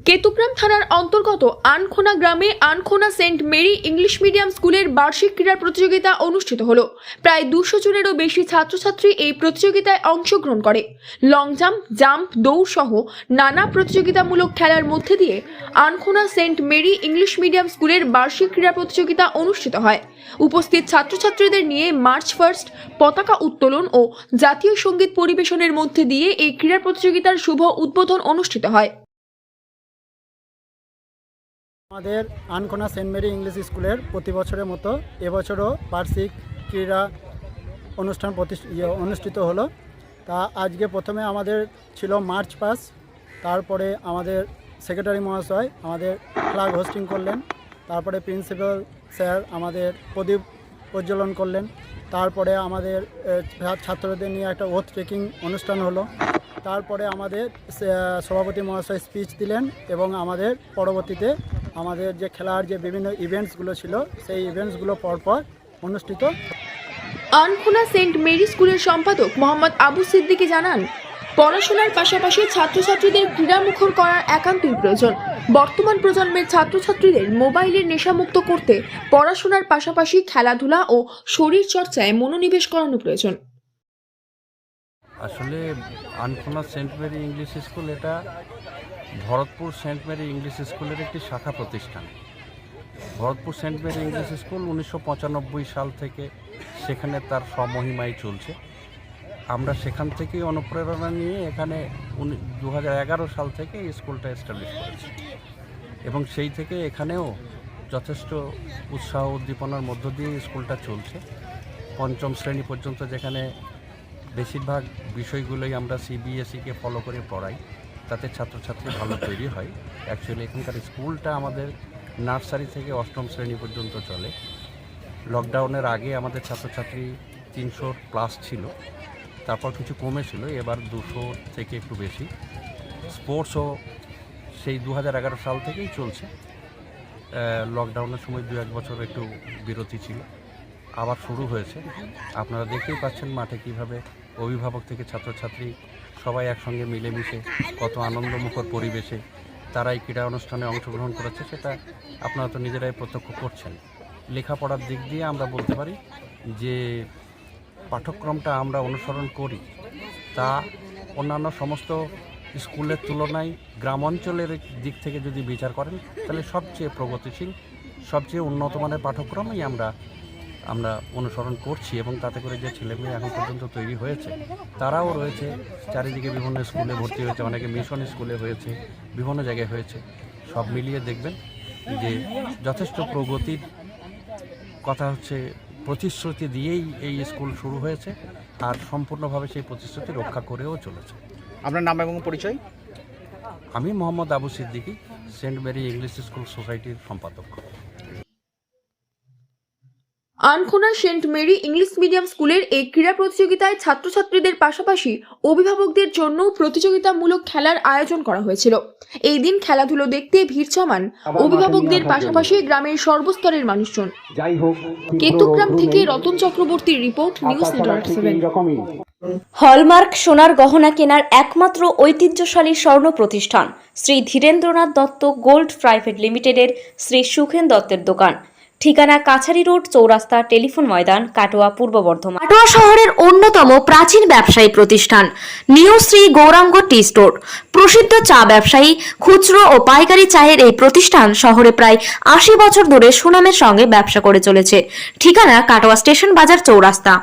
কেতুগ্রাম থানার অন্তর্গত আনখোনা গ্রামে আনখোনা সেন্ট মেরি ইংলিশ মিডিয়াম স্কুলের বার্ষিক ক্রীড়া প্রতিযোগিতা অনুষ্ঠিত হলো। প্রায় 200 জনেরও বেশি ছাত্রছাত্রী এই প্রতিযোগিতায় অংশগ্রহণ করে। লং জাম্প, দৌড় সহ নানা প্রতিযোগিতামূলক খেলার মধ্যে দিয়ে আনখোনা সেন্ট মেরি ইংলিশ মিডিয়াম স্কুলের বার্ষিক ক্রীড়া প্রতিযোগিতা অনুষ্ঠিত হয়। উপস্থিত ছাত্রছাত্রীদের নিয়ে মার্চ ফার্স্ট, পতাকা উত্তোলন ও জাতীয় সঙ্গীত পরিবেশনের মধ্যে দিয়ে এই ক্রীড়া প্রতিযোগিতার শুভ উদ্বোধন অনুষ্ঠিত হয়। আমাদের আনখোনা সেন্ট মেরি ইংলিশ স্কুলের প্রতি বছরের মতো এবছরও বার্ষিক ক্রীড়া অনুষ্ঠান অনুষ্ঠিত হলো। তা আজকে প্রথমে আমাদের ছিল মার্চ পাস্ট, তারপরে আমাদের সেক্রেটারি মহাশয় আমাদের ফ্ল্যাগ হোস্টিং করলেন, তারপরে প্রিন্সিপাল স্যার আমাদের প্রদীপ প্রজ্বলন করলেন, তারপরে আমাদের ছাত্রদের নিয়ে একটা ওথ টেকিং অনুষ্ঠান হলো, তারপরে আমাদের সভাপতি মহাশয় স্পিচ দিলেন এবং আমাদের পরবর্তীতে আমাদের যে খেলার যে বিভিন্ন ইভেন্টসগুলো ছিল সেই ইভেন্টসগুলো পরপর অনুষ্ঠিত। আনখোনা সেন্ট মেরি স্কুলের সম্পাদক মোহাম্মদ আবু সিদ্দিকী জানান, পড়াশোনার পাশাপাশি ছাত্রছাত্রীদের ক্রীড়ামুখর করার একান্তই প্রয়োজন। বর্তমান প্রজন্মের ছাত্রছাত্রীদের মোবাইলের নেশামুক্ত করতে পড়াশোনার পাশাপাশি খেলাধুলা ও শরীর চর্চায় মনোনিবেশ করানো প্রয়োজন। আসলে Ankhona Saint Mary English school এটা ভরতপুর সেন্ট মেরি ইংলিশ স্কুলের একটি শাখা প্রতিষ্ঠান। Bharatpur Saint Mary English school 1995 সাল থেকে সেখানে তার স্বমহিমায় চলছে। আমরা সেখান থেকেই অনুপ্রেরণা নিয়ে এখানে 2011 সাল থেকে এই স্কুলটা এস্টাবলিশ করেছি এবং সেই থেকে এখানেও যথেষ্ট উৎসাহ উদ্দীপনার মধ্য দিয়ে স্কুলটা চলছে। পঞ্চম শ্রেণী পর্যন্ত যেখানে বেশিরভাগ বিষয়গুলোই আমরা সিবিএসইকে ফলো করে পড়াই, তাতে ছাত্রছাত্রী ভালো তৈরি হয়। অ্যাকচুয়ালি এখানকার স্কুলটা আমাদের নার্সারি থেকে অষ্টম শ্রেণী পর্যন্ত চলে। লকডাউনের আগে আমাদের ছাত্রছাত্রী 300+ ছিল, তারপর কিছু কমেছিল, এবার 200 থেকে একটু বেশি। স্পোর্টসও সেই 2011 সাল থেকেই চলছে। লকডাউনের সময় 2-1 বছর একটু বিরতি ছিল, আবার শুরু হয়েছে। আপনারা দেখতেই পাচ্ছেন মাঠে কীভাবে অভিভাবক থেকে ছাত্রছাত্রী সবাই একসঙ্গে মিলেমিশে কত আনন্দমুখর পরিবেশে তারা এই ক্রীড়া অনুষ্ঠানে অংশগ্রহণ করেছে, সেটা আপনারা তো নিজেরাই প্রত্যক্ষ করছেন। লেখাপড়ার দিক দিয়ে আমরা বলতে পারি যে পাঠ্যক্রমটা আমরা অনুসরণ করি তা অন্যান্য সমস্ত স্কুলের তুলনায় গ্রাম অঞ্চলের দিক থেকে যদি বিচার করেন তাহলে সবচেয়ে প্রগতিশীল, সবচেয়ে উন্নত মানের পাঠ্যক্রমই আমরা অনুসরণ করছি এবং তাতে করে যে ছেলেমেয়ে এখন পর্যন্ত তৈরি হয়েছে তারাও রয়েছে চারিদিকে, বিভিন্ন স্কুলে ভর্তি হয়েছে, অনেকে মিশন স্কুলে হয়েছে, বিভিন্ন জায়গায় হয়েছে। সব মিলিয়ে দেখবেন যে যথেষ্ট প্রগতির কথা হচ্ছে। প্রতিশ্রুতি দিয়েই এই স্কুল শুরু হয়েছে আর সম্পূর্ণভাবে সেই প্রতিশ্রুতি রক্ষা করেও চলেছে। আপনার নাম এবং পরিচয়? আমি Mohammad Abu Siddiqui, Saint Mary English school সোসাইটির সম্পাদক। Ankhona Saint Mary English medium স্কুলের এই ক্রীড়া প্রতিযোগিতায় ছাত্রছাত্রীদের পাশাপাশি অভিভাবকদের জন্য প্রতিযোগিতামূলক খেলার আয়োজন করা হয়েছিল। এই দিন খেলাধুলো দেখতে ভিড় জমান অভিভাবকদের পাশাপাশি গ্রামের সর্বস্তরের মানুষজন। কেতুগ্রাম থেকে রতন চক্রবর্তীর রিপোর্ট, নিউজ নেটওয়ার্ক 7। হলমার্ক সোনার গহনা কেনার একমাত্র ঐতিহ্যশালী স্বর্ণ প্রতিষ্ঠান শ্রী ধীরেন্দ্রনাথ দত্ত গোল্ড প্রাইভেট লিমিটেডের শ্রী সুখেন দত্তের দোকান। ঠিকানা কাছারি রোড, চৌরাস্তা, টেলিফোন ময়দান, কাটোয়া, পূর্ব বর্ধমান। কাটোয়া শহরের অন্যতম প্রাচীন ব্যবসায়ী প্রতিষ্ঠান new Shri Gouranga tea store. প্রসিদ্ধ চা ব্যবসায়ী, খুচরো ও পাইকারি চায়ের এই প্রতিষ্ঠান শহরে প্রায় 80 বছর ধরে সুনামের সঙ্গে ব্যবসা করে চলেছে। ঠিকানা কাটোয়া স্টেশন বাজার, চৌরাস্তা।